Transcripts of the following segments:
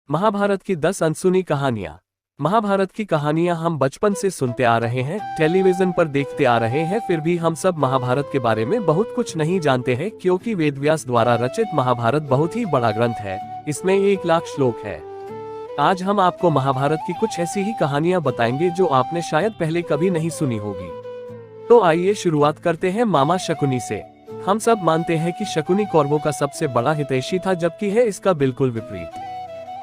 महाभारत की 10 अनसुनी कहानियां। महाभारत की कहानियां हम बचपन से सुनते आ रहे हैं, टेलीविजन पर देखते आ रहे हैं, फिर भी हम सब महाभारत के बारे में बहुत कुछ नहीं जानते हैं, क्योंकि वेदव्यास द्वारा रचित महाभारत बहुत ही बड़ा ग्रंथ है। इसमें 1 लाख श्लोक है। आज हम आपको महाभारत की कुछ ऐसी ही कहानियां बताएंगे जो आपने शायद पहले कभी नहीं सुनी होगी। तो आइए शुरुआत करते हैं मामा शकुनी से। हम सब मानते हैं कि शकुनी कौरवों का सबसे बड़ा हितैषी था, जबकि है इसका बिल्कुल विपरीत।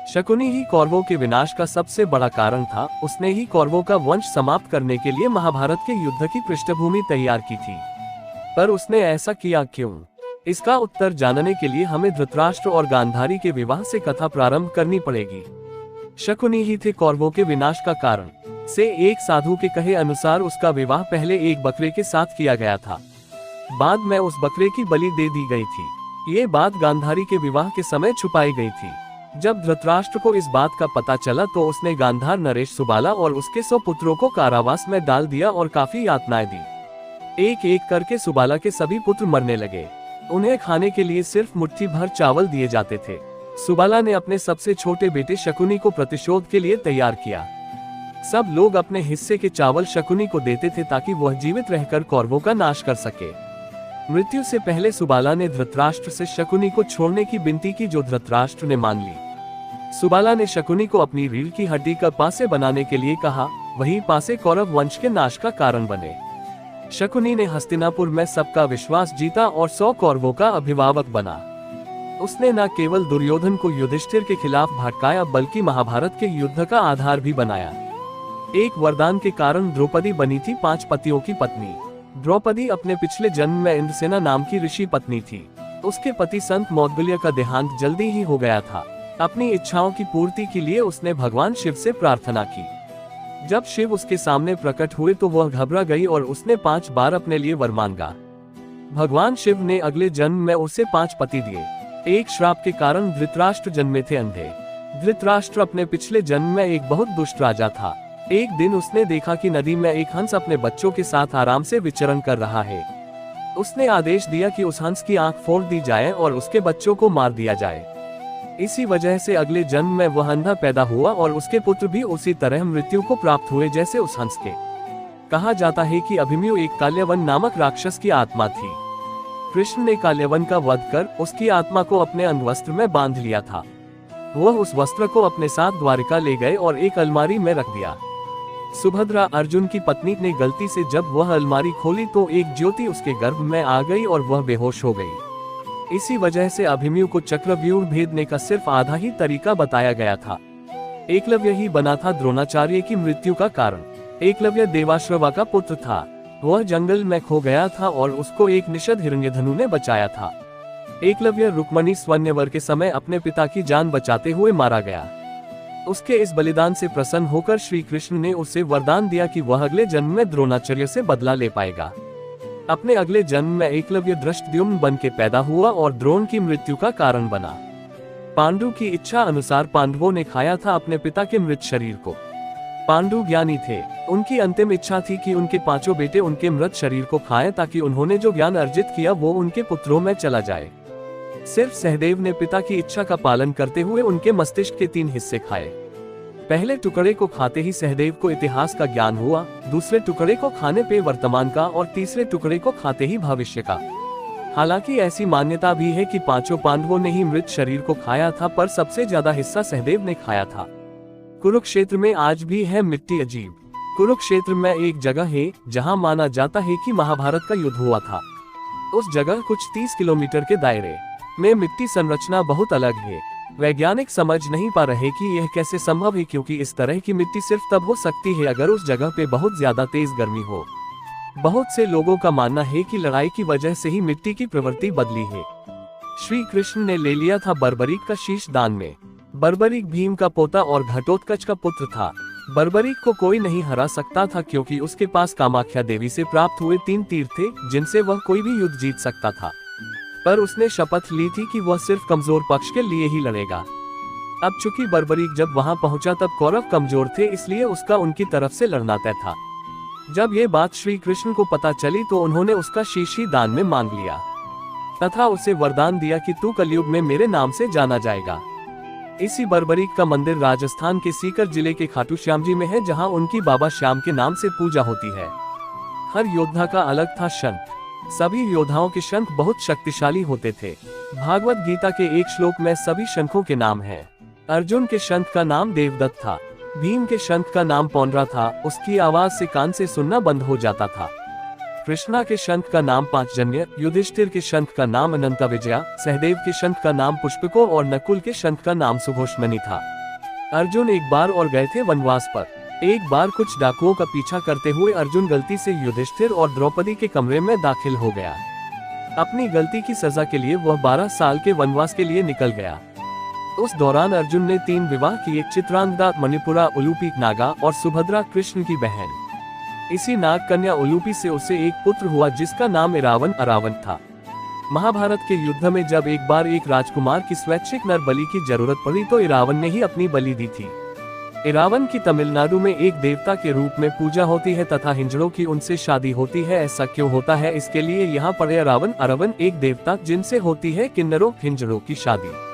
शकुनी ही कौरवों के विनाश का सबसे बड़ा कारण था। उसने ही कौरवों का वंश समाप्त करने के लिए महाभारत के युद्ध की पृष्ठभूमि तैयार की थी। पर उसने ऐसा किया क्यों? इसका उत्तर जानने के लिए हमें धृतराष्ट्र और गांधारी के विवाह से कथा प्रारंभ करनी पड़ेगी। शकुनी ही थे कौरवों के विनाश का कारण। से एक साधु के कहे अनुसार उसका विवाह पहले एक बकरे के साथ किया गया था, बाद में उस बकरे की बलि दे दी गई थी। ये बात गांधारी के विवाह के समय छुपाई गई थी। जब धृतराष्ट्र को इस बात का पता चला तो उसने गांधार, नरेश, सुबाला और उसके 100 पुत्रों को कारावास में डाल दिया और काफी यातनाएं दी। एक एक करके सुबाला के सभी पुत्र मरने लगे। उन्हें खाने के लिए सिर्फ मुट्ठी भर चावल दिए जाते थे। सुबाला ने अपने सबसे छोटे बेटे शकुनी को प्रतिशोध के लिए तैयार किया। सब लोग अपने हिस्से के चावल शकुनी को देते थे ताकि वह जीवित रहकर कौरवों का नाश कर सके। मृत्यु से पहले सुबाला ने धृतराष्ट्र से शकुनी को छोड़ने की विनती की, जो धृतराष्ट्र ने मान ली। सुबाला ने शकुनी को अपनी रीढ़ की हड्डी का पासे बनाने के लिए कहा, वही पासे कौरव वंश के नाश का कारण बने। शकुनी ने हस्तिनापुर में सबका विश्वास जीता और 100 कौरवों का अभिभावक बना। उसने न केवल दुर्योधन को युधिष्ठिर के खिलाफ भड़काया, बल्कि महाभारत के युद्ध का आधार भी बनाया। एक वरदान के कारण द्रौपदी बनी थी 5 पतियों की पत्नी। द्रौपदी अपने पिछले जन्म में इंद्रसेना नाम की ऋषि पत्नी थी। उसके पति संत मौद्गल्य का देहांत जल्दी ही हो गया था। अपनी इच्छाओं की पूर्ति के लिए उसने भगवान शिव से प्रार्थना की। जब शिव उसके सामने प्रकट हुए तो वह घबरा गई और उसने 5 बार अपने लिए वर मांगा। भगवान शिव ने अगले जन्म में उसे 5 पति दिए। एक श्राप के कारण धृतराष्ट्र जन्मे थे अंधे। धृतराष्ट्र अपने पिछले जन्म में एक बहुत दुष्ट राजा था। एक दिन उसने देखा कि नदी में एक हंस अपने बच्चों के साथ आराम से विचरण कर रहा है। उसने आदेश दिया कि उस हंस की आंख फोड़ दी जाए और उसके बच्चों को मार दिया जाए। इसी वजह से अगले जन्म में वह अंधा पैदा हुआ और उसके पुत्र भी उसी तरह मृत्यु को प्राप्त हुए जैसे उस हंस के। कहा जाता है कि अभिमन्यु एक काल्यवन नामक राक्षस की आत्मा थी। कृष्ण ने काल्यवन का वध कर उसकी आत्मा को अपने अंगवस्त्र में बांध लिया था। वह उस वस्त्र को अपने साथ द्वारिका ले गए और एक अलमारी में रख दिया। सुभद्रा, अर्जुन की पत्नी, ने गलती से जब वह अलमारी खोली तो एक ज्योति उसके गर्भ में आ गई और वह बेहोश हो गई। इसी वजह से अभिमन्यु को चक्रव्यूह भेदने का सिर्फ आधा ही तरीका बताया गया था। एकलव्य ही बना था द्रोणाचार्य की मृत्यु का कारण। एकलव्य देवाश्रवा का पुत्र था। वह जंगल में खो गया था और उसको एक निषद हिरण्यधनु ने बचाया था। एकलव्य रुक्मणी स्वयंवर के समय अपने पिता की जान बचाते हुए मारा गया। उसके इस बलिदान से प्रसन्न होकर श्री कृष्ण ने उसे वरदान दिया कि वह अगले जन्म में द्रोणाचार्य से बदला ले पाएगा। अपने अगले जन्म में एकलव्य धृष्टद्युम्न बन के पैदा हुआ और द्रोण की मृत्यु का कारण बना। पांडु की इच्छा अनुसार पांडवों ने खाया था अपने पिता के मृत शरीर को। पांडु ज्ञानी थे। उनकी अंतिम इच्छा थी कि उनके 5 बेटे उनके मृत शरीर को खाएं, ताकि उन्होंने जो ज्ञान अर्जित किया वो उनके पुत्रों में चला जाए। सिर्फ सहदेव ने पिता की इच्छा का पालन करते हुए उनके मस्तिष्क के 3 हिस्से खाए। पहले टुकड़े को खाते ही सहदेव को इतिहास का ज्ञान हुआ, दूसरे टुकड़े को खाने पे वर्तमान का और तीसरे टुकड़े को खाते ही भविष्य का। हालांकि ऐसी मान्यता भी है कि 5 पांडवों ने ही मृत शरीर को खाया था, पर सबसे ज्यादा हिस्सा सहदेव ने खाया था। कुरुक्षेत्र में आज भी है मिट्टी अजीब। कुरुक्षेत्र में एक जगह है जहां माना जाता है कि महाभारत का युद्ध हुआ था। उस जगह कुछ 30 किलोमीटर के दायरे में मिट्टी संरचना बहुत अलग है। वैज्ञानिक समझ नहीं पा रहे कि यह कैसे संभव है, क्योंकि इस तरह की मिट्टी सिर्फ तब हो सकती है अगर उस जगह पे बहुत ज्यादा तेज गर्मी हो। बहुत से लोगों का मानना है कि लड़ाई की वजह से ही मिट्टी की प्रवृत्ति बदली है। श्री कृष्ण ने ले लिया था बर्बरीक का शीश दान में। बर्बरीक भीम का पोता और घटोत्कच का पुत्र था। बर्बरीक को कोई नहीं हरा सकता था, क्योंकि उसके पास कामाख्या देवी से प्राप्त हुए 3 तीर थे जिनसे वह कोई भी युद्ध जीत सकता था। पर उसने शपथ ली थी कि वह सिर्फ कमजोर पक्ष के लिए ही लड़ेगा। अब चूंकि बर्बरीक जब वहां पहुंचा तब कौरव कमजोर थे, इसलिए उसका उनकी तरफ से लड़ना तय था। जब ये बात श्री कृष्ण को पता चली तो उन्होंने उसका शीश ही दान में मांग लिया तथा उसे वरदान दिया कि तू कलयुग में मेरे नाम से जाना जाएगा। इसी बर्बरीक का मंदिर राजस्थान के सीकर जिले के खाटू श्याम जी में है, जहां उनकी बाबा श्याम के नाम से पूजा होती है। हर योद्धा का अलग था शंख। सभी योद्धाओं के शंख बहुत शक्तिशाली होते थे। भागवत गीता के एक श्लोक में सभी शंखों के नाम हैं। अर्जुन के शंख का नाम देवदत्त था। भीम के शंख का नाम पौंड्रा था, उसकी आवाज से कान से सुनना बंद हो जाता था। कृष्णा के शंख का नाम पांचजन्य, युधिष्ठिर के शंख का नाम अनंत विजया, सहदेव के शंख का नाम पुष्पको और नकुल के शंख का नाम सुघोषमणि था। अर्जुन एक बार और गए थे वनवास पर। एक बार कुछ डाकुओं का पीछा करते हुए अर्जुन गलती से युधिष्ठिर और द्रौपदी के कमरे में दाखिल हो गया। अपनी गलती की सजा के लिए वह 12 साल के वनवास के लिए निकल गया। उस दौरान अर्जुन ने 3 विवाह किए, चित्रांगदा मणिपुरा उलूपी नागा और सुभद्रा कृष्ण की बहन। इसी नाग कन्या उलूपी से उसे एक पुत्र हुआ जिसका नाम इरावन अरावन था। महाभारत के युद्ध में जब एक बार एक राजकुमार की स्वैच्छिक नर बलि की जरूरत पड़ी तो इरावन ने ही अपनी बलि दी थी। इरावन की तमिलनाडु में एक देवता के रूप में पूजा होती है तथा हिंजड़ों की उनसे शादी होती है। ऐसा क्यों होता है, इसके लिए यहाँ पड़े इरावन अरावन एक देवता जिनसे होती है किन्नरों हिंजड़ों की शादी।